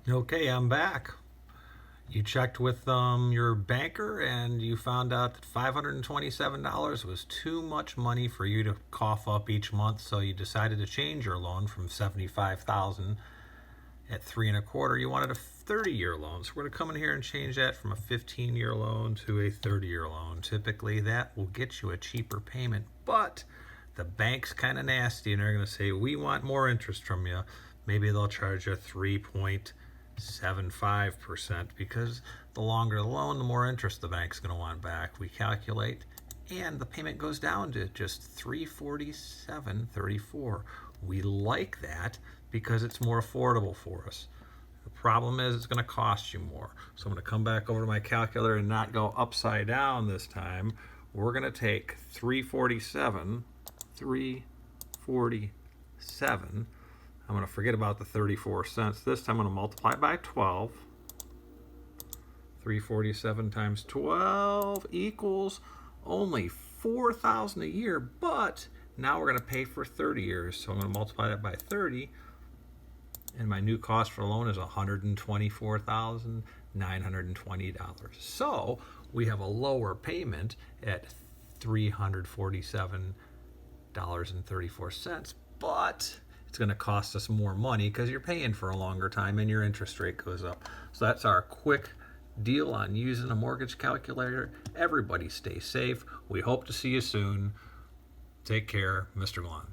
Okay, I'm back. You checked with your banker and you found out that $527 was too much money for you to cough up each month, so you decided to change your loan from 75,000 at 3.25. You wanted a 30-year loan, so we're going to come in here and change that from a 15-year loan to a 30-year loan. Typically, that will get you a cheaper payment, but the bank's kind of nasty and they're going to say, we want more interest from you. Maybe they'll charge you 3.75% because the longer the loan, the more interest the bank's going to want back. We calculate and the payment goes down to just $347.34. We like that because it's more affordable for us. The problem is it's going to cost you more. So I'm going to come back over to my calculator and not go upside down this time. We're going to take 347. I'm going to forget about the 34 cents. This time I'm going to multiply it by 12. 347 times 12 equals only $4,000 a year, but now we're going to pay for 30 years. So I'm going to multiply that by 30, and my new cost for the loan is $124,920. So we have a lower payment at $347.34, but it's going to cost us more money because you're paying for a longer time and your interest rate goes up. So that's our quick deal on using a mortgage calculator. Everybody stay safe. We hope to see you soon. Take care, Mr. Glahn.